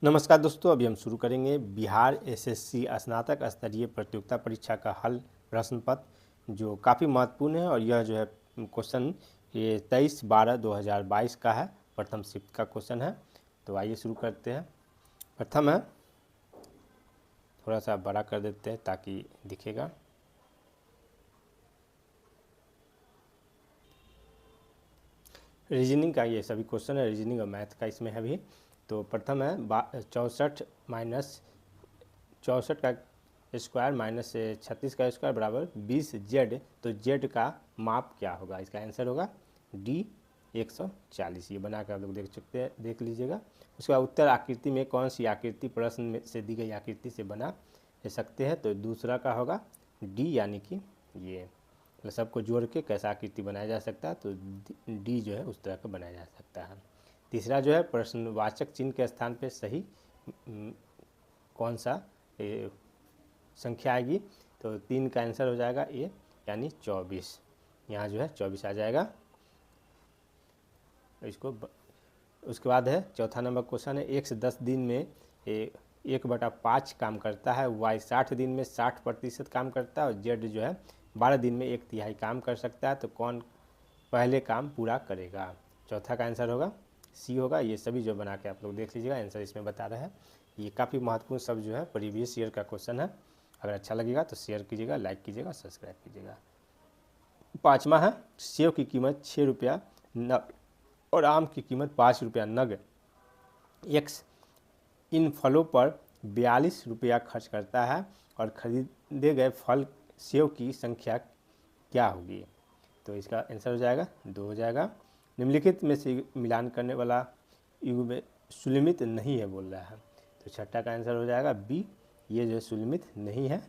नमस्कार दोस्तों, अभी हम शुरू करेंगे बिहार एसएससी स्नातक स्तरीय प्रतियोगिता परीक्षा का हल प्रश्न पत्र, जो काफ़ी महत्वपूर्ण है। और यह जो है क्वेश्चन ये 23/12/2022 का है, प्रथम शिफ्ट का क्वेश्चन है। तो आइए शुरू करते हैं। प्रथम है, थोड़ा सा बड़ा कर देते हैं ताकि दिखेगा। रीजनिंग का ये सभी क्वेश्चन है, रीजनिंग और मैथ का इसमें है भी। तो प्रथम है 64 का स्क्वायर माइनस 36 का स्क्वायर बराबर 20 जेड। तो जेड का माप क्या होगा? इसका आंसर होगा डी 140। ये बना कर आप लोग देख लीजिएगा। उसके बाद उत्तर आकृति में कौन सी आकृति प्रश्न में से दी गई आकृति से बना सकते हैं? तो दूसरा का होगा डी, यानी कि ये मतलब सबको जोड़ के कैसा आकृति बनाया जा सकता है, तो डी जो है उस तरह का बनाया जा सकता है। तीसरा जो है प्रश्नवाचक चिन्ह के स्थान पे सही कौन सा संख्या आएगी? तो 3 का आंसर हो जाएगा ए, यानी 24। यहाँ जो है 24 आ जाएगा इसको। उसके बाद है चौथा नंबर क्वेश्चन है, 1 से 10 दिन में 1/5 काम करता है, वाई 60 दिन में 60% काम करता है, और जेड जो है 12 दिन में 1/3 काम कर सकता है। तो कौन पहले काम पूरा करेगा? चौथा का आंसर होगा सी होगा। ये सभी जो बना के आप लोग देख लीजिएगा, आंसर इसमें बता रहा है। ये काफ़ी महत्वपूर्ण सब जो है प्रीवियस ईयर का क्वेश्चन है। अगर अच्छा लगेगा तो शेयर कीजिएगा, लाइक कीजिएगा, सब्सक्राइब कीजिएगा। पाँचवा है, सेब की कीमत 6 रुपया नग और आम की कीमत 5 रुपया नग। एक्स इन फलों पर 42 रुपया खर्च करता है और खरीदे गए फल सेब की संख्या क्या होगी? तो इसका आंसर हो जाएगा 2 हो जाएगा। निम्नलिखित में से मिलान करने वाला युग में सुलिमित नहीं है बोल रहा है। तो छठा का आंसर हो जाएगा बी, ये जो है सुलिमित नहीं है।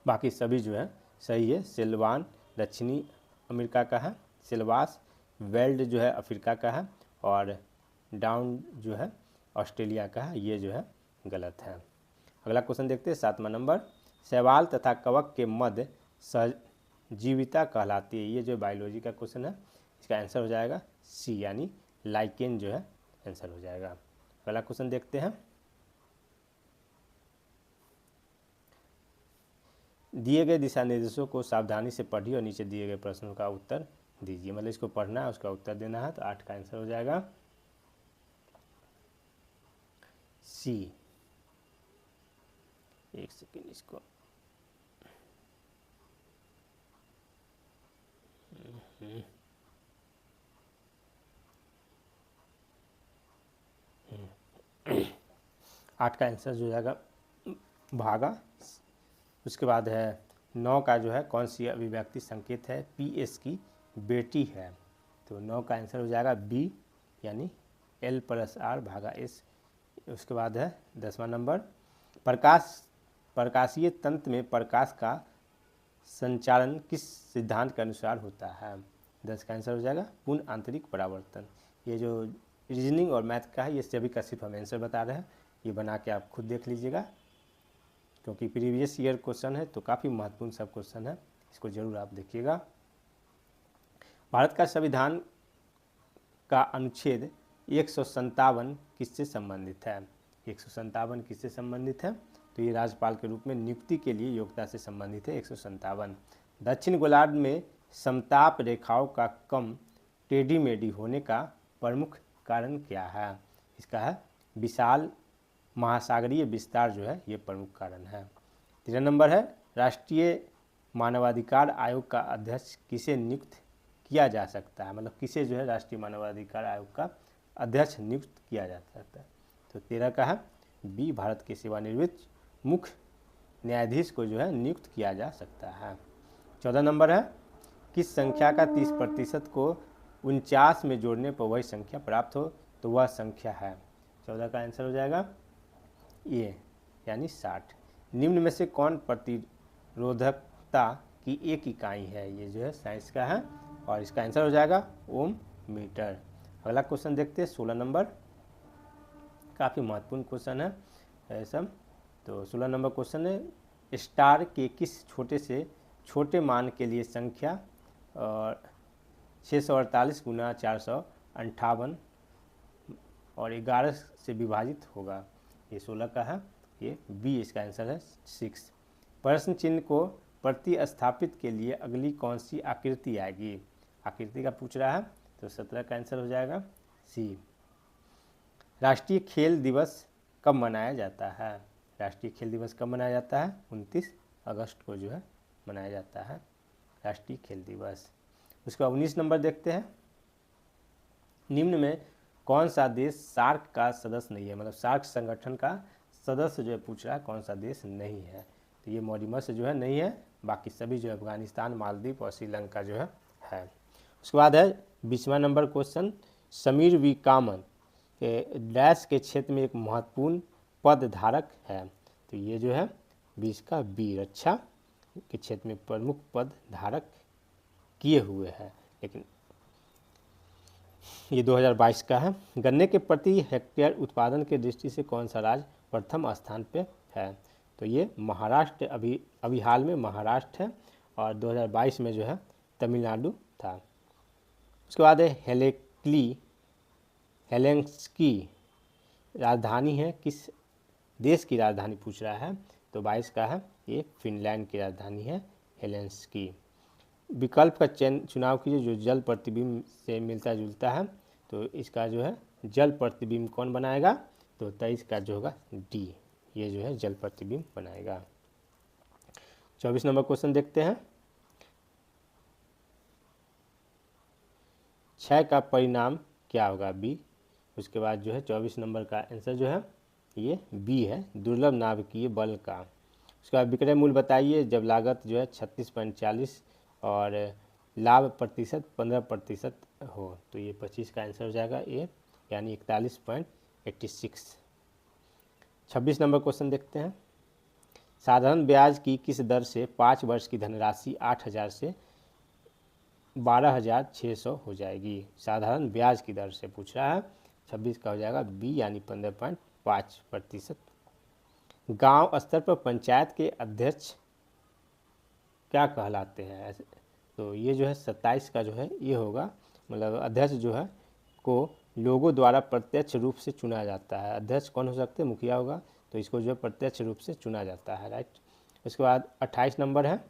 बाकी सभी जो है सही है। सिल्वान दक्षिणी अमेरिका का है, सिलवास वेल्ड जो है अफ्रीका का है, और डाउन जो है ऑस्ट्रेलिया का है। ये जो है गलत है। अगला क्वेश्चन देखते हैं, 7वां नंबर। शैवाल तथा कवक के मध्य सहजीविता कहलाती है। ये जो बायोलॉजी का क्वेश्चन है, इसका आंसर हो जाएगा सी, यानी लाइकेन जो है आंसर हो जाएगा। अगला क्वेश्चन देखते हैं। दिए गए दिशा निर्देशों को सावधानी से पढ़िए और नीचे दिए गए प्रश्नों का उत्तर दीजिए। मतलब इसको पढ़ना है, उसका उत्तर देना है। तो 8 का आंसर हो जाएगा सी। एक सेकेंड, इसको आठ का आंसर जो हो जाएगा भागा। उसके बाद है 9 का जो है कौन सी अभिव्यक्ति संकेत है? PS की बेटी है। तो 9 का आंसर हो जाएगा बी, यानी L+R भागा S। उसके बाद है 10वां नंबर, प्रकाशीय तंत्र में प्रकाश का संचालन किस सिद्धांत के अनुसार होता है? 10 का आंसर हो जाएगा पूर्ण आंतरिक परावर्तन। ये जो रीजनिंग और मैथ का है, ये सभी का सिर्फ हम आंसर बता रहे हैं। ये बना के आप खुद देख लीजिएगा, क्योंकि प्रीवियस ईयर क्वेश्चन है तो काफ़ी महत्वपूर्ण सब क्वेश्चन है। इसको जरूर आप देखिएगा। भारत का संविधान का अनुच्छेद 157 किससे संबंधित है? 157 किससे संबंधित है? तो ये राज्यपाल के रूप में नियुक्ति के लिए योग्यता से संबंधित है 157। दक्षिण गोलार्ध में समताप रेखाओं का कम टेढ़ी मेढ़ी होने का प्रमुख कारण क्या है? इसका है विशाल महासागरीय विस्तार जो है ये प्रमुख कारण है। 13 नंबर है, राष्ट्रीय मानवाधिकार आयोग का अध्यक्ष किसे नियुक्त किया जा सकता है? मतलब किसे जो है राष्ट्रीय मानवाधिकार आयोग का अध्यक्ष नियुक्त किया जा सकता है? तो 13 का है बी, भारत के सेवानिवृत्त मुख्य न्यायाधीश को जो है नियुक्त किया जा सकता है। 14 नंबर है, किस संख्या का 30% को 49 में जोड़ने पर वही संख्या प्राप्त हो? तो वह संख्या है 14 का आंसर हो जाएगा ये, यानी 60। निम्न में से कौन प्रतिरोधकता की एक इकाई है? ये जो है साइंस का है, और इसका आंसर हो जाएगा ओम मीटर। अगला क्वेश्चन देखते हैं, 16 नंबर। काफ़ी महत्वपूर्ण क्वेश्चन है सब। तो 16 नंबर क्वेश्चन है, स्टार के किस छोटे से छोटे मान के लिए संख्या 648 × 458 और 11 से विभाजित होगा। ये 16 का है, ये बी इसका आंसर है 6। प्रश्न चिन्ह को प्रतिस्थापित के लिए अगली कौन सी आकृति आएगी? आकृति का पूछ रहा है, तो 17 का आंसर हो जाएगा सी। राष्ट्रीय खेल दिवस कब मनाया जाता है? राष्ट्रीय खेल दिवस कब मनाया जाता है? 29 अगस्त को जो है मनाया जाता है राष्ट्रीय खेल दिवस। उसके बाद 19 नंबर देखते हैं। निम्न में कौन सा देश सार्क का सदस्य नहीं है? मतलब सार्क संगठन का सदस्य जो है पूछ रहा है, कौन सा देश नहीं है? तो ये मॉरिशस जो है नहीं है, बाकी सभी जो है अफगानिस्तान, मालदीव और श्रीलंका जो है। उसके बाद है 20वां number question, Sameer we common dash के क्षेत्र में एक महत्वपूर्ण पद धारक है। तो ये जो है 20 का बी, रक्षा के क्षेत्र में प्रमुख पद धारक किए हुए हैं, लेकिन ये 2022 का है। गन्ने के प्रति हेक्टेयर उत्पादन के दृष्टि से कौन सा राज्य प्रथम स्थान पे है? तो ये महाराष्ट्र, अभी हाल में महाराष्ट्र है, और 2022 में जो है तमिलनाडु था। उसके बाद है हेलेंस्की राजधानी है किस देश की राजधानी पूछ रहा है? तो 22 का है, ये फिनलैंड की राजधानी है हेलेंस्की। विकल्प का चुनाव कीजिए जो जल प्रतिबिंब से मिलता जुलता है। तो इसका जो है जल प्रतिबिंब कौन बनाएगा? तो 23 का जो होगा डी, ये जो है जल प्रतिबिंब बनाएगा। 24 नंबर क्वेश्चन देखते हैं। 6 का परिणाम क्या होगा? बी। उसके बाद जो है 24 नंबर का आंसर जो है ये बी है, दुर्लभ नाभिकीय बल का। उसके बाद विक्रय मूल्य बताइए जब लागत जो है 36.40 और लाभ प्रतिशत 15% हो। तो ये 25 का आंसर हो जाएगा ए, यानी 41.86। 26 नंबर क्वेश्चन देखते हैं। साधारण ब्याज की किस दर से 5 वर्ष की धनराशि 8,000 से 12,600 हो जाएगी? साधारण ब्याज की दर से पूछ रहा है। 26 का हो जाएगा बी, यानी 15.5%। गांव स्तर पर पंचायत के अध्यक्ष क्या कहलाते हैं? तो ये जो है 27 का जो है ये होगा, मतलब अध्यक्ष जो है को लोगों द्वारा प्रत्यक्ष रूप से चुना जाता है। अध्यक्ष कौन हो सकते हैं? मुखिया होगा, तो इसको जो है प्रत्यक्ष रूप से चुना जाता है, राइट। उसके बाद 28 नंबर है,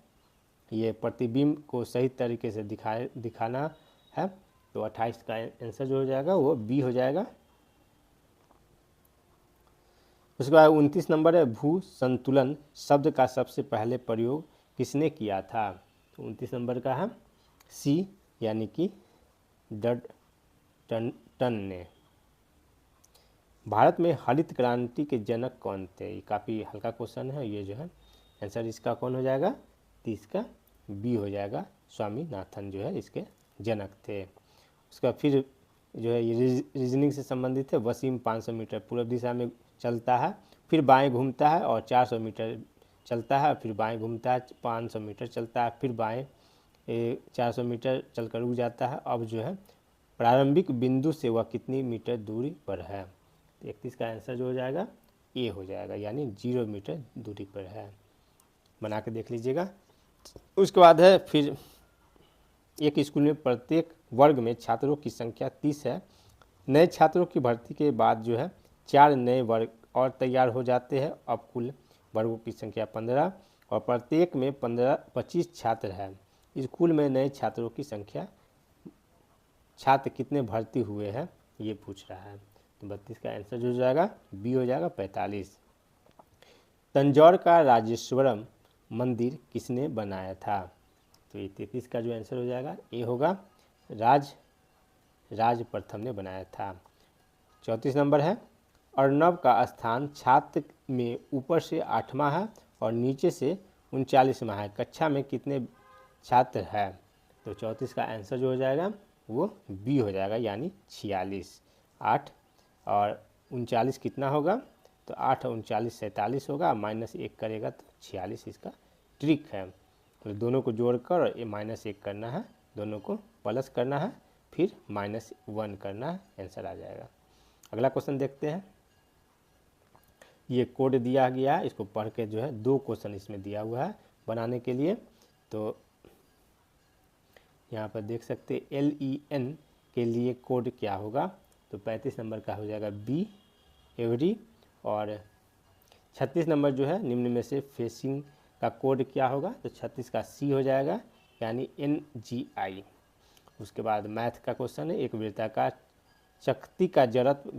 ये प्रतिबिंब को सही तरीके से दिखाना है। तो 28 का आंसर जो हो जाएगा वो बी हो जाएगा। उसके बाद 29 नंबर है, भू संतुलन शब्द का सबसे पहले प्रयोग किसने किया था? तो 29 नंबर का है सी, यानी कि टन ने। भारत में हरित क्रांति के जनक कौन थे? ये काफ़ी हल्का क्वेश्चन है, ये जो है आंसर इसका कौन हो जाएगा? 30 का बी हो जाएगा, स्वामीनाथन जो है इसके जनक थे। उसका फिर जो है ये रीजनिंग से संबंधित है। वसीम 500 मीटर पूर्व दिशा में चलता है, फिर बाएं घूमता है और 400 मीटर चलता है, फिर बाएं घूमता है, 500 मीटर चलता है, फिर बाएं 400 मीटर चलकर रुक जाता है। अब जो है प्रारंभिक बिंदु से वह कितनी मीटर दूरी पर है? 31 का आंसर जो हो जाएगा ए हो जाएगा, यानी 0 मीटर दूरी पर है। बना के देख लीजिएगा। उसके बाद है फिर एक स्कूल में प्रत्येक वर्ग में छात्रों की संख्या 30 है। नए छात्रों की भर्ती के बाद जो है 4 नए वर्ग और तैयार हो जाते हैं। अब कुल वर्गों की संख्या 15 और प्रत्येक में 25 छात्र हैं। स्कूल में नए छात्रों की संख्या, छात्र कितने भर्ती हुए हैं ये पूछ रहा है। तो 32 का आंसर जो हो जाएगा बी हो जाएगा, 45। तंजौर का राजेश्वरम मंदिर किसने बनाया था? तो ये 33 का जो आंसर हो जाएगा ए होगा, राज प्रथम ने बनाया था। 34 नंबर है, अर्णव का स्थान छात्र में ऊपर से 8वां है और नीचे से 39वां है। कक्षा में कितने छात्र हैं? तो 34 का आंसर जो हो जाएगा वो बी हो जाएगा, यानी 46। 8 और 39 कितना होगा? तो 8 और 39 47 होगा, -1 करेगा तो 46 इसका ट्रिक है। तो दोनों को जोड़कर -1 करना है, दोनों को प्लस करना है, फिर -1 करना है, आंसर आ जाएगा। अगला क्वेश्चन देखते हैं। ये कोड दिया गया है, इसको पढ़ के जो है 2 क्वेश्चन इसमें दिया हुआ है बनाने के लिए। तो यहाँ पर देख सकते LEN के लिए कोड क्या होगा? तो 35 नंबर का हो जाएगा बी एवरी। और 36 नंबर जो है निम्न में से फेसिंग का कोड क्या होगा, तो 36 का सी हो जाएगा यानी NGI। उसके बाद मैथ का क्वेश्चन है, एक वृत्ताकार चकती का जड़त्व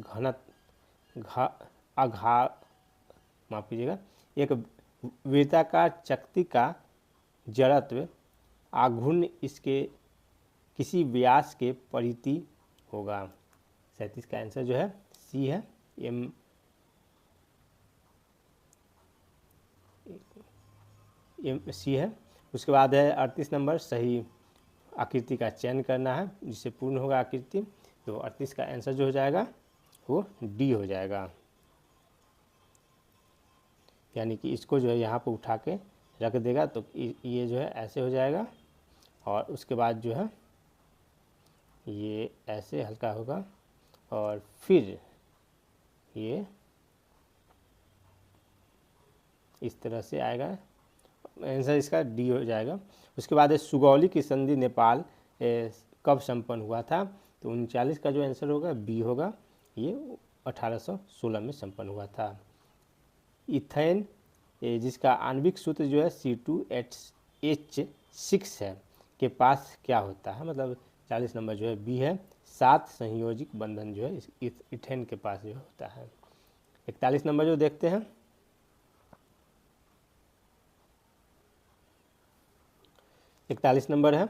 माफ कीजिएगा, एक वृत्ताकार चकती का जड़त्व आघूर्ण इसके किसी व्यास के परिधि होगा। 37 का आंसर जो है सी है, सी है। उसके बाद है 38 नंबर, सही आकृति का चयन करना है जिससे पूर्ण होगा आकृति। तो 38 का आंसर जो हो जाएगा वो डी हो जाएगा, यानी कि इसको जो है यहाँ पर उठा के रख देगा तो ये जो है ऐसे हो जाएगा, और उसके बाद जो है ये ऐसे हल्का होगा, और फिर ये इस तरह से आएगा। आंसर इसका डी हो जाएगा। उसके बाद है सुगौली की संधि नेपाल कब संपन्न हुआ था, तो 39 का जो आंसर होगा बी होगा, ये 1816 में संपन्न हुआ था। इथेन जिसका आणविक सूत्र जो है C2H6 है के पास क्या होता है, मतलब 40 नंबर जो है बी है, 7 संयोजिक बंधन जो है इथेन के पास जो होता है। 41 नंबर जो देखते हैं, इकतालीस नंबर है,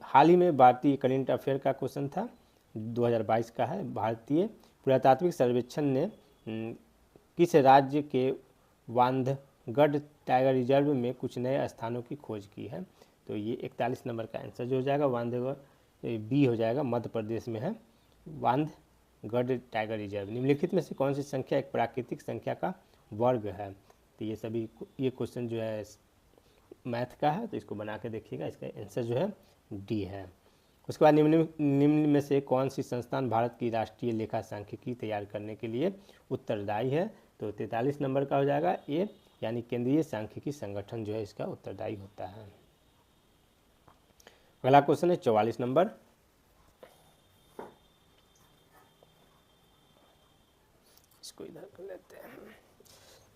हाल ही में भारतीय करंट अफेयर का क्वेश्चन था, 2022 का है। भारतीय पुरातात्विक सर्वेक्षण ने किस राज्य के बांधवगढ़ टाइगर रिजर्व में कुछ नए स्थानों की खोज की है, तो ये 41 नंबर का आंसर जो हो जाएगा बांधवगढ़, बी हो जाएगा, मध्य प्रदेश में है बांधवगढ़ टाइगर रिजर्व। निम्नलिखित में से कौन सी संख्या एक प्राकृतिक संख्या का वर्ग है, तो ये सभी ये क्वेश्चन जो है मैथ का है, तो इसको बना के देखिएगा, इसका आंसर जो है डी है। उसके बाद निम्न में से कौन सी संस्थान भारत की राष्ट्रीय लेखा सांख्यिकी तैयार करने के लिए उत्तरदायी है, तो 43 नंबर का हो जाएगा ए, यानी केंद्रीय सांख्यिकी संगठन जो है इसका उत्तरदायी होता है। अगला क्वेश्चन है 44 नंबर, इसको इधर कर लेते हैं।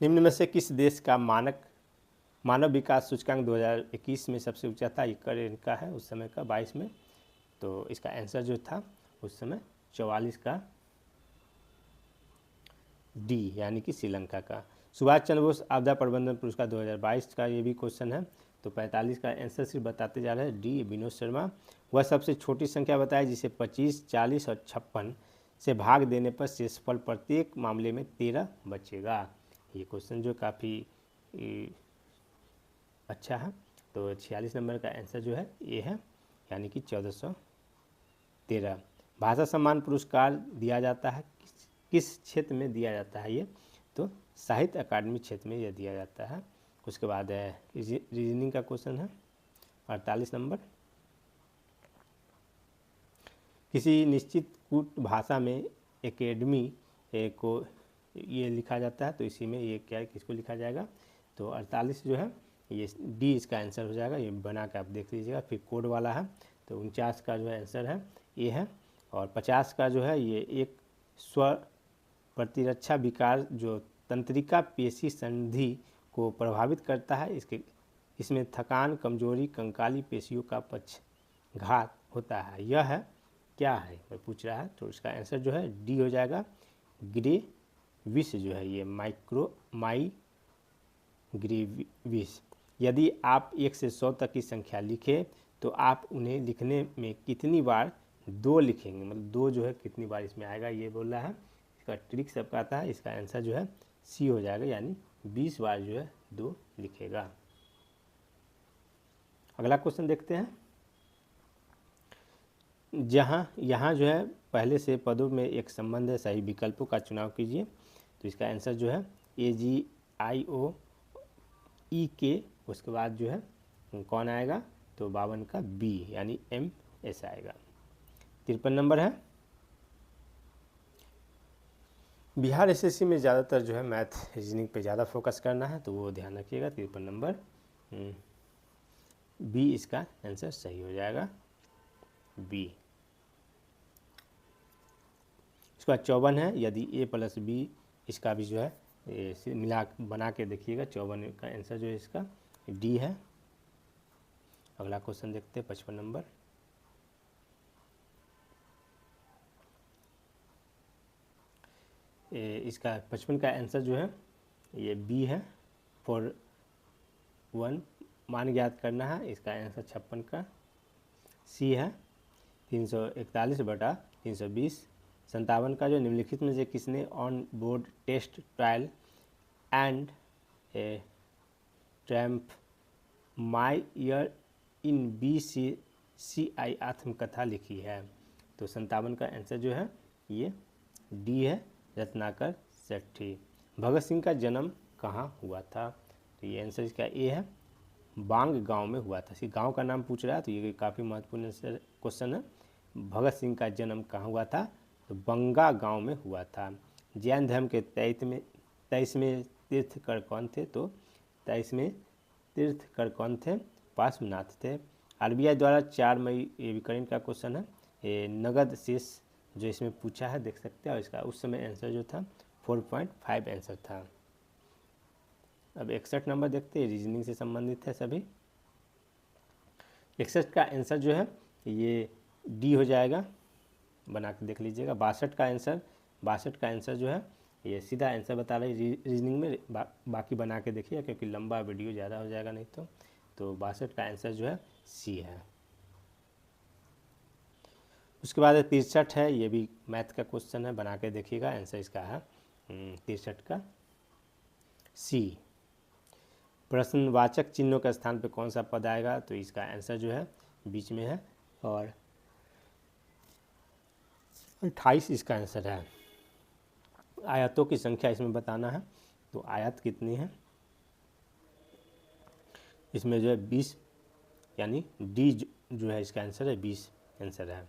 निम्न में से किस देश का मानव विकास सूचकांक 2021 में सबसे ऊंचा था, इनका है उस समय का 22 में, तो इसका आंसर जो था उस समय 44 का डी, यानी कि श्रीलंका का। सुभाष चंद्र बोस आपदा प्रबंधन पुरस्कार 2022 का ये भी क्वेश्चन है, तो 45 का आंसर सिर्फ बताते जा रहे हैं डी, विनोद शर्मा। वह सबसे छोटी संख्या बताए जिसे 25, 40 और 56 से भाग देने पर शेषफल प्रत्येक मामले में 13 बचेगा। ये क्वेश्चन जो काफ़ी अच्छा है, तो 46 नंबर का आंसर जो है ये है, यानी कि 1413। भाषा सम्मान पुरस्कार दिया जाता है किस क्षेत्र में दिया जाता है ये, तो साहित्य अकादमी क्षेत्र में यह दिया जाता है। उसके बाद रीजनिंग का क्वेश्चन है 48 नंबर, किसी निश्चित कूट भाषा में एकेडमी को ये लिखा जाता है, तो इसी में ये क्या किसको लिखा जाएगा, तो 48 जो है ये डी इसका आंसर हो जाएगा। ये बना के आप देख लीजिएगा, फिर कोड वाला है, तो 49 का जो है आंसर है ये है। और 50 का जो है ये एक स्व प्रतिरक्षा विकार जो तंत्रिका पेशी संधि को प्रभावित करता है, इसमें थकान, कमजोरी, कंकाली पेशियों का पक्षघात होता है, यह है क्या है मैं पूछ रहा है, तो इसका आंसर जो है डी हो जाएगा, ग्रेविस जो है ये ग्रेविस। यदि आप 1 से 100 तक की संख्या लिखें तो आप उन्हें लिखने में कितनी बार 2 लिखेंगे, मतलब 2 जो है कितनी बार इसमें आएगा ये बोल रहा है। इसका ट्रिक सबका आता है, इसका आंसर जो है सी हो जाएगा, यानी 20 बार जो है 2 लिखेगा। अगला क्वेश्चन देखते हैं, यहाँ जो है पहले से पदों में एक संबंध है, सही विकल्पों का चुनाव कीजिए, तो इसका आंसर जो है AGIOE, उसके बाद जो है कौन आएगा, तो 52 का बी, यानी MS आएगा। 53 नंबर है, बिहार SSC में ज़्यादातर जो है मैथ रीजनिंग पे ज़्यादा फोकस करना है, तो वो ध्यान रखिएगा। 53 नंबर बी इसका आंसर सही हो जाएगा, बी। उसके बाद 54 है, यदि a प्लस बी, इसका भी जो है मिला बना के देखिएगा। 54 का आंसर जो है इसका डी है। अगला क्वेश्चन देखते हैं 55 नंबर। इसका 55 का आंसर जो है ये बी है। 4 1 मान ज्ञात करना है, इसका आंसर 56 का सी है। 341/320। 57 का जो निम्नलिखित में से किसने on board test trial and tramp my year in BCCI आत्मकथा लिखी है? तो 57 का आंसर जो है ये डी है, रत्नाकर सेठी। भगत सिंह का जन्म कहाँ हुआ था? तो ये आंसर इसका ए है, बांग गांव में हुआ था। इसी गांव का नाम पूछ रहा है, तो ये काफ़ी महत्वपूर्ण क्वेश्चन है। भगत सिंह का जन्म कहाँ हुआ था? तो बंगा गांव में हुआ था। जैन धर्म के 23वें तीर्थकर कौन थे? तो 23वें तीर्थकर कौन थे? पार्श्वनाथ थे। RBI द्वारा 4 मई, ये भी करेंट का क्वेश्चन है, ये नगद शेष जो इसमें पूछा है देख सकते हैं, और इसका उस समय आंसर जो था 4.5 आंसर था। अब 61 नंबर देखते हैं, रीजनिंग से संबंधित है सभी। 61 का आंसर जो है ये डी हो जाएगा, बना के देख लीजिएगा। 62 का आंसर जो है ये सीधा आंसर बता रही रीजनिंग में, बाकी बना के देखिए क्योंकि लंबा वीडियो ज़्यादा हो जाएगा नहीं तो। 62 का आंसर जो है सी है। उसके बाद 63 है, ये भी मैथ का क्वेश्चन है, बना के देखिएगा। आंसर इसका है 63 का सी। प्रश्नवाचक चिन्हों के स्थान पे कौन सा पद आएगा? तो इसका आंसर जो है बीच में है, और 28 इसका आंसर है। आयतों की संख्या इसमें बताना है, तो आयत कितनी है? इसमें जो है 20, यानी डी जो है इसका आंसर है 20 आंसर है।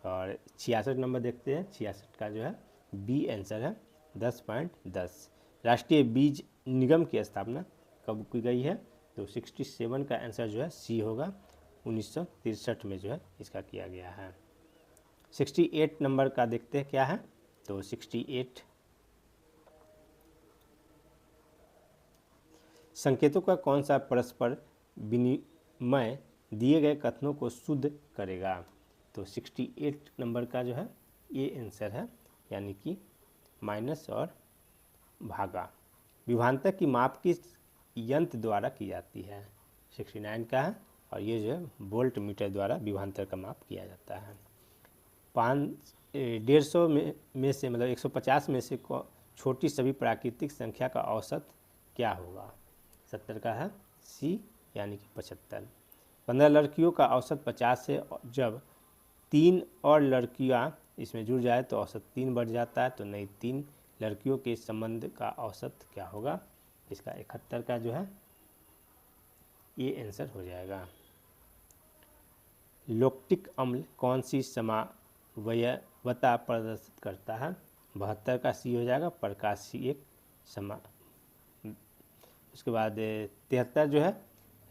और 66 नंबर देखते हैं। 66 का जो है बी आंसर है 10.10। राष्ट्रीय बीज निगम की स्थापना कब की गई है? तो 67 का आंसर जो है सी होगा, 1963 में जो है इसका किया गया है। 68 नंबर का देखते हैं क्या है? तो 68 संकेतों का कौन सा परस्पर विनिमय दिए गए कथनों को शुद्ध करेगा? तो 68 नंबर का जो है ये आंसर है, यानी कि माइनस और भागा। विभवांतर की माप किस यंत्र द्वारा की जाती है? 69 का है, और ये जो है वोल्ट मीटर द्वारा विभवांतर का माप किया जाता है। 150 में से मतलब 150 में से छोटी सभी प्राकृतिक संख्या का औसत क्या होगा? 70 का है सी, यानी कि 75। 15 लड़कियों का औसत 50 से जब 3 और लड़कियां इसमें जुड़ जाए तो औसत 3 बढ़ जाता है, तो नहीं 3 लड़कियों के संबंध का औसत क्या होगा? इसका 71 का जो है ये आंसर हो जाएगा। लैक्टिक अम्ल कौन सी समावयवता प्रदर्शित करता है? 72 का सी हो जाएगा, प्रकाशीय समा। उसके बाद 73 जो है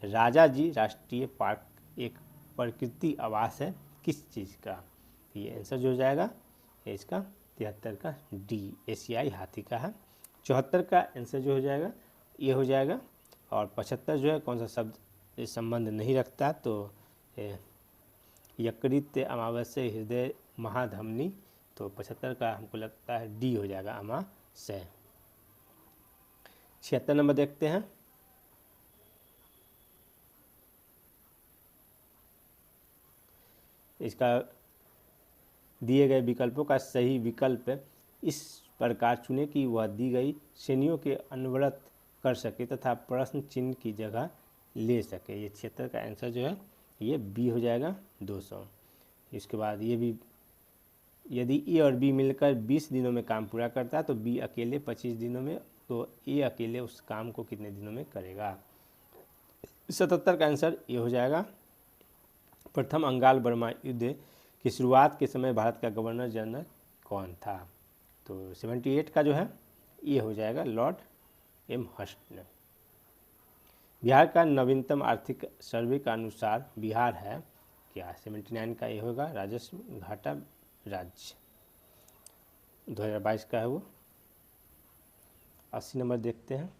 राजा जी राष्ट्रीय पार्क एक प्रकृति आवास है किस चीज़ का? ये आंसर जो हो जाएगा इसका 73 का डी, एशियाई हाथी का है। 74 का आंसर जो हो जाएगा ये हो जाएगा। और 75 जो है कौन सा शब्द संबंध नहीं रखता? तो यकृत अमावस्या हृदय महाधमनी, तो 75 का हमको लगता है डी हो जाएगा, अमाशय। 76 नंबर देखते हैं। इसका दिए गए विकल्पों का सही विकल्प इस प्रकार चुने कि वह दी गई श्रेणियों के अनवरत कर सके तथा प्रश्न चिन्ह की जगह ले सके। ये 76 का आंसर जो है ये बी हो जाएगा, 200। इसके बाद ये भी, यदि ए और बी मिलकर 20 दिनों में काम पूरा करता है तो बी अकेले 25 दिनों में, तो ए अकेले उस काम को कितने दिनों में करेगा? 77 का आंसर ये हो जाएगा। प्रथम अंगाल बर्मा युद्ध की शुरुआत के समय भारत का गवर्नर जनरल कौन था? तो 78 का जो है ये हो जाएगा लॉर्ड एम हस्ट। बिहार का नवीनतम आर्थिक सर्वे के अनुसार बिहार है क्या? 79 का ये होगा राजस्व घाटा राज्य। 2022 का है वो। 80 नंबर देखते हैं।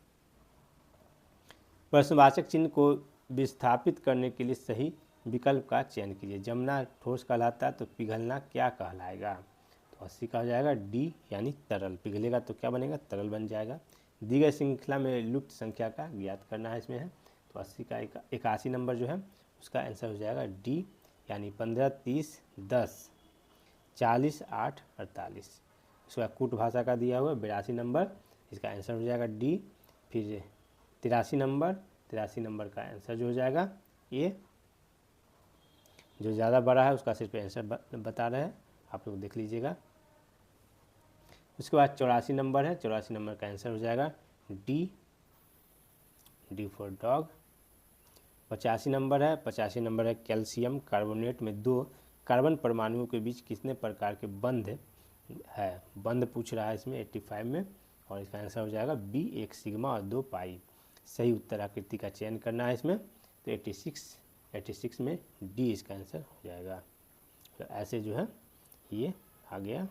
प्रश्नवाचक चिन्ह को विस्थापित करने के लिए सही विकल्प का चयन कीजिए। जमना ठोस कहलाता है तो पिघलना क्या कहलाएगा? तो 80 का हो जाएगा डी यानी तरल। पिघलेगा तो क्या बनेगा? तरल बन जाएगा। दी गई श्रृंखला में लुप्त संख्या का ज्ञात करना है इसमें है। तो 80 का 81 नंबर जो है उसका आंसर हो जाएगा डी यानी 15, 30, 10, 40, 8, 48। उसका कूट भाषा का दिया हुआ 82 नंबर, इसका आंसर हो जाएगा डी। फिर 83 नंबर का आंसर जो हो जाएगा ये, जो ज़्यादा बड़ा है उसका सिर्फ आंसर बता रहे हैं, आप लोग देख लीजिएगा। उसके बाद 84 नंबर है, 84 नंबर का आंसर हो जाएगा D, D for dog. 85 number है, 85 नंबर है कैल्शियम कार्बोनेट में 2 कार्बन परमाणुओं के बीच कितने प्रकार के बंध है? बंध पूछ रहा है इसमें 85 में, और इसका आंसर हो जाएगा बी, 1 सिग्मा और 2 पाई। सही उत्तर आकृति का चयन करना है इसमें, तो 86 में डी इसका आंसर हो जाएगा। तो ऐसे जो है ये आ गया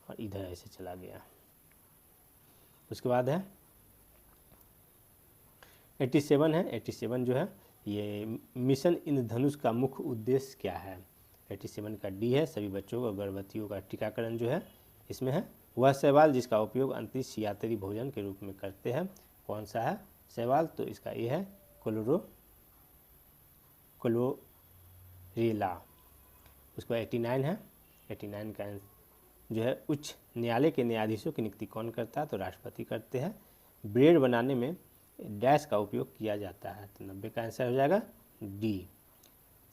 और इधर ऐसे चला गया। उसके बाद है 87 है। 87 जो है ये मिशन इंद्रधनुष का मुख्य उद्देश्य क्या है? 87 का डी है, सभी बच्चों को गर्भवतियों का टीकाकरण जो है इसमें है। वह शैवाल जिसका उपयोग अंतरिक्ष यात्री भोजन के रूप में करते हैं, कौन सा है शैवाल? तो इसका ये है क्लोरेला। उसके बाद 89 है। 89 का जो है उच्च न्यायालय के न्यायाधीशों की नियुक्ति कौन करता है? तो राष्ट्रपति करते हैं। ब्रेड बनाने में डैश का उपयोग किया जाता है, तो 90 का आंसर हो जाएगा डी,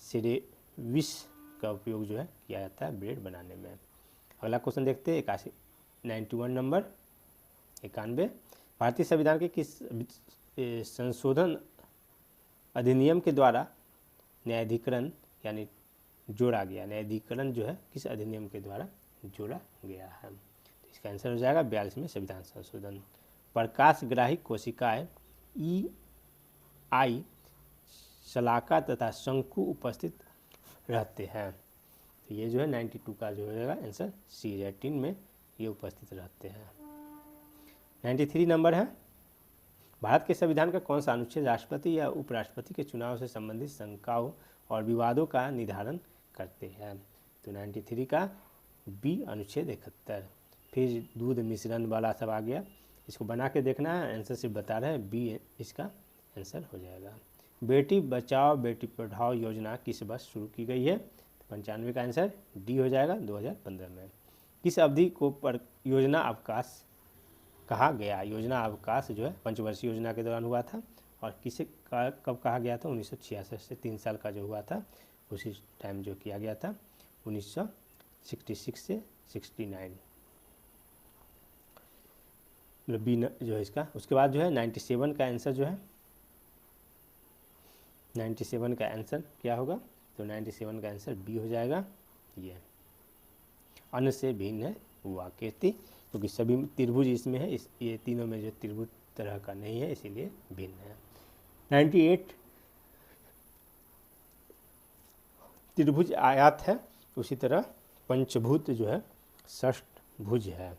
सिरेविस का उपयोग जो है किया जाता है ब्रेड बनाने में। अगला क्वेश्चन देखते हैं 91 नंबर 91। भारतीय संविधान के किस संशोधन अधिनियम के द्वारा न्यायाधिकरण यानी जोड़ा गया? न्यायाधिकरण जो है किस अधिनियम के द्वारा जोड़ा गया है? तो इसका आंसर हो जाएगा 42 में संविधान संशोधन। प्रकाशग्राही कोशिकाएं आई शलाका तथा शंकु उपस्थित रहते हैं, तो ये जो है 92 का जो हो जाएगा आंसर सी, रेटिन में ये उपस्थित रहते हैं। 93 नंबर है। भारत के संविधान का कौन सा अनुच्छेद राष्ट्रपति या उपराष्ट्रपति के चुनाव से संबंधित शंकाओं और विवादों का निर्धारण करते हैं? तो 93 का बी, अनुच्छेद 71। फिर दूध मिश्रण वाला सब आ गया, इसको बना के देखना है, आंसर सिर्फ बता रहे हैं, बी इसका आंसर हो जाएगा। बेटी बचाओ बेटी पढ़ाओ योजना किस वर्ष शुरू की गई है? तो 95 का आंसर डी हो जाएगा 2015 में। किस अवधि को योजना अवकाश कहा गया? योजना अवकाश जो है पंचवर्षीय योजना के दौरान हुआ था, और किसे कब कहा गया था? 1966 से 3 साल का जो हुआ था उसी टाइम जो किया गया था 1966 से 69, मतलब बी जो है इसका। उसके बाद जो है 97 का आंसर जो है 97 का आंसर क्या होगा? तो 97 का आंसर बी हो जाएगा, ये अन्य से भिन्न है वो आकृति, क्योंकि सभी त्रिभुज इसमें है, ये तीनों में जो त्रिभुज तरह का नहीं है इसीलिए भिन्न है। 98 त्रिभुज आयात है, उसी तरह पंचभूत जो है षष्ठभुज है।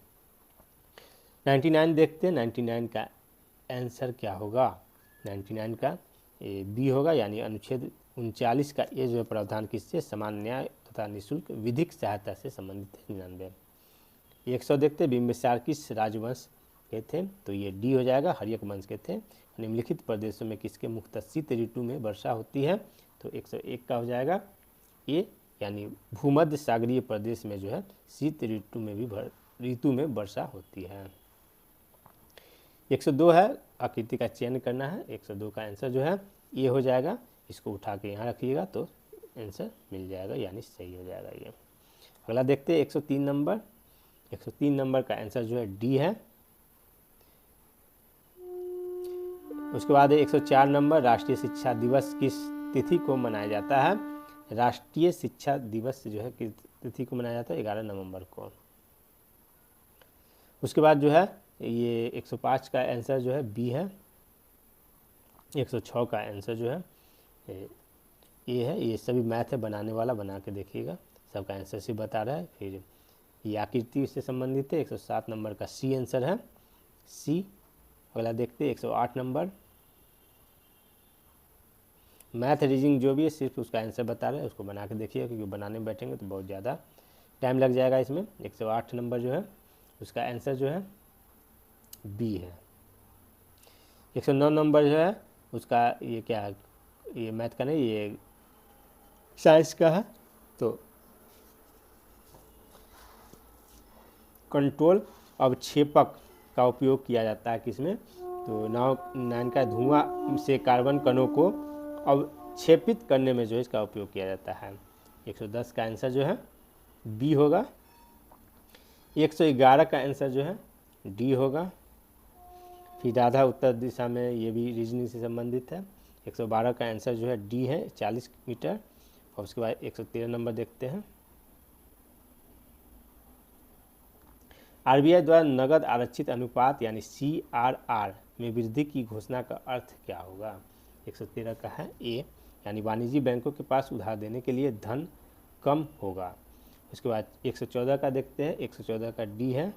99 देखते हैं, 99 का आंसर क्या होगा? 99 का बी होगा, यानी अनुच्छेद 39 का ये जो प्रावधान किससे? समान न्याय तथा निःशुल्क विधिक सहायता से संबंधित है। 99 100 देखते, बिंबिसार किस राजवंश के थे? तो ये डी हो जाएगा, हर्यक वंश के थे। निम्नलिखित प्रदेशों में किसके मुख्यतः शीत ऋतु में वर्षा होती है? तो 101 का हो जाएगा ये, यानी भूमध्य सागरीय प्रदेश में जो है शीत ऋतु में वर्षा होती है। 102 है, आकृति का चयन करना है। 102 का आंसर जो है ये हो जाएगा, इसको उठा के यहाँ रखिएगा तो आंसर मिल जाएगा, यानी सही हो जाएगा ये। अगला देखते हैं 103 नंबर। 103 नंबर का आंसर जो है डी है। उसके बाद 104 नंबर, राष्ट्रीय शिक्षा दिवस किस तिथि को मनाया जाता है? राष्ट्रीय शिक्षा दिवस जो है किस तिथि को मनाया जाता है? 11 नवंबर को। उसके बाद जो है ये 105 का आंसर जो है बी है। 106 का आंसर जो है ये है, ये सभी मैथ है बनाने वाला, बना के देखिएगा, सबका आंसर से बता रहा है। फिर ये आकृति से संबंधित है। 107 नंबर का सी आंसर है, सी। अगला देखते हैं 108 नंबर। मैथ रीजनिंग जो भी है सिर्फ उसका आंसर बता रहे हैं, उसको बना के देखिए, क्योंकि बनाने में बैठेंगे तो बहुत ज़्यादा टाइम लग जाएगा इसमें। 108 नंबर जो है उसका आंसर जो है बी है। 109 नंबर जो है उसका ये क्या है, ये मैथ का नहीं, ये साइंस का है। तो कंट्रोल अवक्षेपक का उपयोग किया जाता है किसमें, तो 9 का धुआं से कार्बन कणों को अवक्षेपित करने में जो है इसका उपयोग किया जाता है। 110 का आंसर जो है बी होगा। 111 का आंसर जो है डी होगा। फिर राधा उत्तर दिशा में, ये भी रीजनिंग से संबंधित है। 112 का आंसर जो है डी है, 40 मीटर। और उसके बाद 113 नंबर देखते हैं। आरबीआई द्वारा नगद आरक्षित अनुपात यानी CRR में वृद्धि की घोषणा का अर्थ क्या होगा। 113 का है ए, यानी वाणिज्यिक बैंकों के पास उधार देने के लिए धन कम होगा। उसके बाद 114 का देखते हैं। 114 का डी है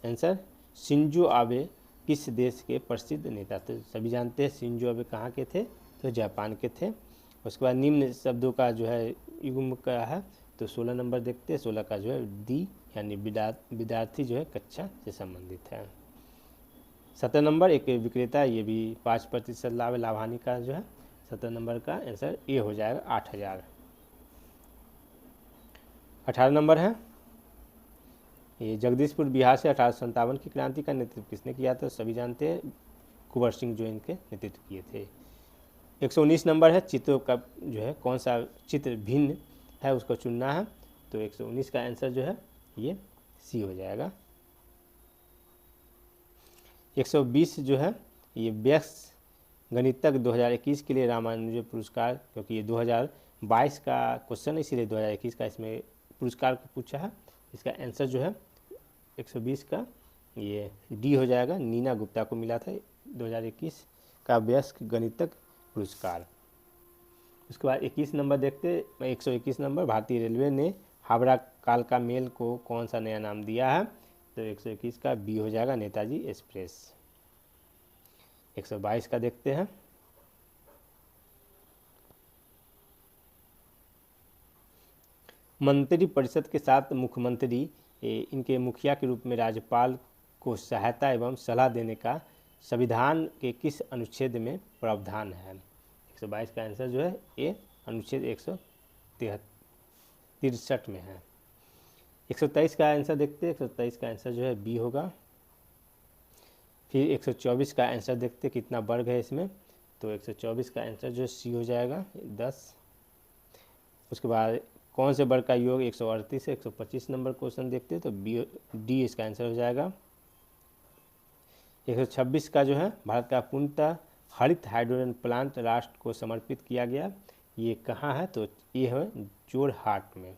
आंसर। शिंजो आबे किस देश के प्रसिद्ध नेता थे, सभी जानते हैं शिंजो आबे कहाँ के थे, तो जापान के थे। उसके बाद निम्न शब्दों का जो है युग्म का है, तो 16 नंबर देखते हैं। 16 का जो है डी, यानी विद्यार्थी जो है कक्षा से संबंधित है। 17 नंबर एक विक्रेता, ये भी 5% लाभ लाभानी का जो है। 17 नंबर का आंसर ए हो जाएगा, 8000। 18 नंबर है, ये जगदीशपुर बिहार से 1857 की क्रांति का नेतृत्व किसने किया था, सभी जानते हैं कुंवर सिंह जो इनके नेतृत्व किए थे। 119 नंबर है, चित्रों का जो है कौन सा चित्र भिन्न है उसको चुनना है, तो 119 का आंसर जो है ये सी हो जाएगा। 120 जो है ये व्यस्त गणितज्ञ 2021 के लिए रामानुजन पुरस्कार, क्योंकि ये 2022 का क्वेश्चन है इसीलिए 2021 का इसमें पुरस्कार को पूछा है। इसका आंसर जो है 120 का ये डी हो जाएगा। नीना गुप्ता को मिला था 2021 का व्यस्त गणितज्ञ पुरस्कार। उसके बाद 21 नंबर देखते, 121 नंबर, भारतीय रेलवे ने हावड़ा कालका मेल को कौन सा नया नाम दिया है, तो 121 का बी हो जाएगा, नेताजी एक्सप्रेस। 122 का देखते हैं। मंत्री परिषद के साथ मुख्यमंत्री इनके मुखिया के रूप में राज्यपाल को सहायता एवं सलाह देने का संविधान के किस अनुच्छेद में प्रावधान है। 122 का आंसर जो है ए, अनुच्छेद 163 में है। 123 का आंसर देखते हैं। 123 का आंसर जो है बी होगा। फिर 124 का आंसर देखते हैं कितना वर्ग है इसमें, तो 124 का आंसर जो है सी हो जाएगा, 10। उसके बाद कौन से वर्ग का योग 138 से 125 नंबर क्वेश्चन देखते हैं, तो बी डी इसका आंसर हो जाएगा। 126 का जो है भारत का पूर्णतः हरित हाइड्रोजन प्लांट राष्ट्र को समर्पित किया गया, ये कहाँ है, तो ये है जोरहाट में।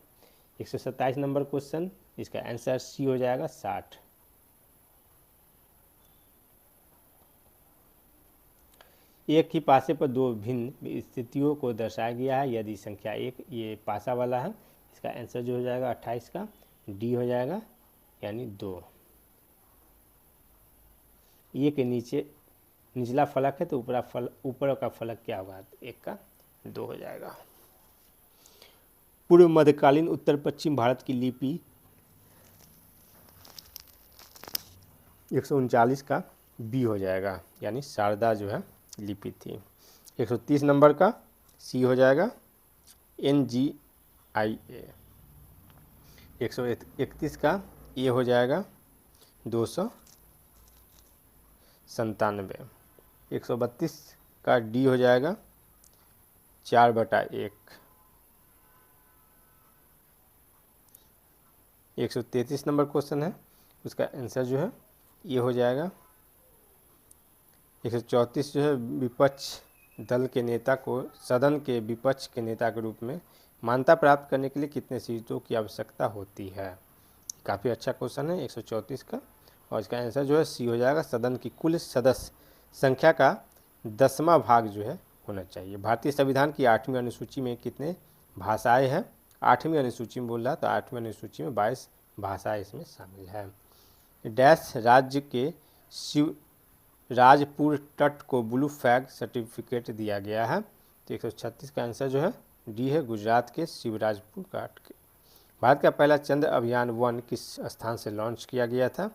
127 नंबर क्वेश्चन, इसका आंसर सी हो जाएगा, 60। एक ही पासे पर दो भिन्न स्थितियों को दर्शाया गया है, यदि संख्या एक ये पासा वाला है, इसका आंसर जो हो जाएगा 28 का डी हो जाएगा, यानी 2। ये के नीचे निचला फलक है तो ऊपर का फलक क्या होगा, एक का 2 हो जाएगा। पूर्व मध्यकालीन उत्तर पश्चिम भारत की लिपि 139 का बी हो जाएगा, यानी शारदा जो है लिपि थी। 130 नंबर का सी हो जाएगा, NGIA। 131 का ए हो जाएगा, 297। 132 का डी हो जाएगा, 4/1। 133 नंबर क्वेश्चन है, उसका आंसर जो है ये हो जाएगा। 134 जो है विपक्ष दल के नेता को सदन के विपक्ष के नेता के रूप में मान्यता प्राप्त करने के लिए कितने सीटों की आवश्यकता होती है, काफ़ी अच्छा क्वेश्चन है 134 का, और इसका आंसर जो है सी हो जाएगा, सदन की कुल सदस्य संख्या का 10वां भाग जो है होना चाहिए। भारतीय संविधान की 8वीं अनुसूची में कितने भाषाएं हैं, 8वीं अनुसूची में बोल रहा है, तो 8वीं अनुसूची में 22 भाषा इसमें शामिल है। डैश राज्य के शिवराजपुर तट को ब्लू फ्लैग सर्टिफिकेट दिया गया है। तो 136 का आंसर जो है डी है, गुजरात के शिवराजपुर तट के। भारत का पहला चंद्र अभियान 1 किस स्थान से लॉन्च किया गया था?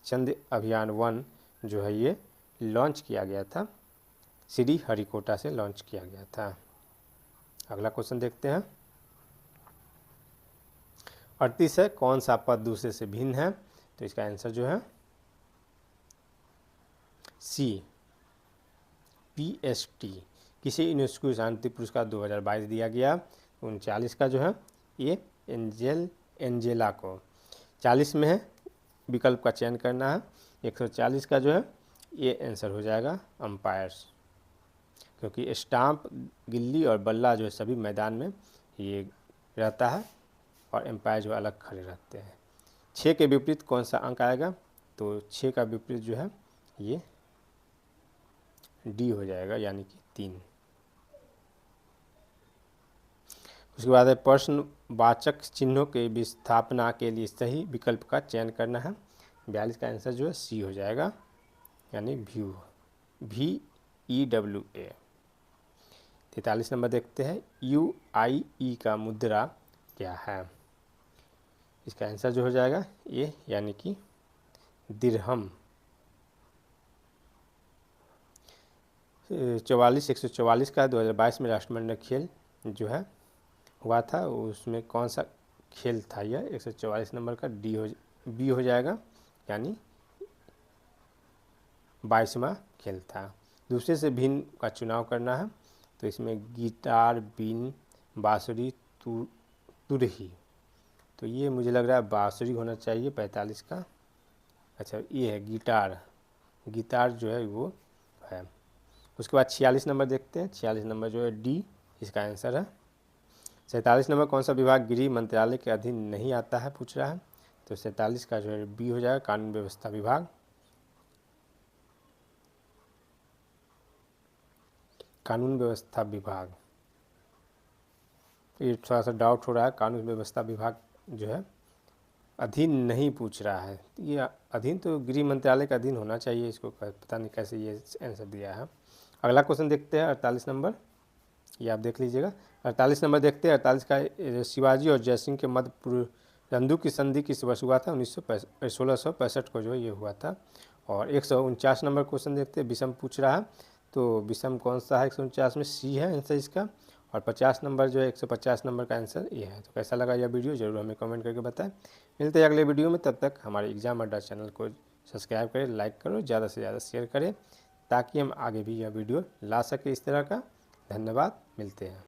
चंद्र अभियान 1 जो है ये लॉन्च किया गया था श्रीहरिकोटा से लॉन्च किया गया था। अगला क्वेश्चन देखते हैं। 38 है, कौन सा पद दूसरे से भिन्न है? तो इसका आंसर जो है सी, PST। किसे यूनेस्को शांति पुरस्कार 2022 दिया गया? 39 का जो है ये एंजेला को। 40 में है, विकल्प का चयन करना है। 140 का जो है ये आंसर हो जाएगा अंपायर्स, क्योंकि स्टाम्प, गिल्ली और बल्ला जो है सभी मैदान में ये रहता है और एम्पायर जो अलग खड़े रहते हैं। 6 के विपरीत कौन सा अंक आएगा? तो 6 का विपरीत जो है ये डी हो जाएगा, यानी कि 3। उसके बाद है प्रश्नवाचक चिन्हों के विस्थापना के लिए सही विकल्प का चयन करना है। 42 का आंसर जो है सी हो जाएगा, यानी व्यू, VEWA। 43 नंबर देखते हैं। UIE का मुद्रा क्या है? इसका आंसर जो हो जाएगा ये, यानी कि दिरहम। 144 का 2022 में राष्ट्रमंडल खेल जो है हुआ था, उसमें कौन सा खेल था यह? 144 नंबर का बी हो जाएगा, यानी 22वां खेल था। दूसरे से भिन्न का चुनाव करना है। तो इसमें गिटार, बीन, बांसुरी, तुरही। तो ये मुझे लग रहा है बांसुरी होना चाहिए 45 का। अच्छा, ये है गिटार, गिटार जो है वो है। उसके बाद 46 नंबर देखते हैं। 46 नंबर जो है डी इसका आंसर है। 47 नंबर कौन सा विभाग गृह मंत्रालय के अधीन नहीं आता है, पूछ रहा है। तो 47 का जो है बी हो जाएगा, कानून व्यवस्था विभाग। कानून व्यवस्था विभाग, ये थोड़ा सा डाउट हो रहा है। कानून व्यवस्था विभाग जो है अधीन नहीं पूछ रहा है, ये अधीन तो गृह मंत्रालय का अधीन होना चाहिए। इसको पता नहीं कैसे ये आंसर दिया है। अगला क्वेश्चन देखते हैं 48 नंबर, ये आप देख लीजिएगा। 48 नंबर देखते हैं। 48 का शिवाजी और जयसिंह के मध्य पुरंदर की संधि किस वर्ष हुआ था? 1665 को जो ये हुआ था। और 149 नंबर क्वेश्चन देखते हैं। विषम पूछ रहा है, तो विषम कौन सा है? 149 में सी है आंसर इसका। और 50 नंबर जो है 150 नंबर का आंसर ये है। तो कैसा लगा यह वीडियो जरूर हमें कमेंट करके बताएं। मिलते हैं अगले वीडियो में, तब तक हमारे एग्जाम अड्डा चैनल को सब्सक्राइब करें, लाइक करो, ज़्यादा से ज़्यादा शेयर करें, ताकि हम आगे भी यह वीडियो ला सके इस तरह का। धन्यवाद, मिलते हैं।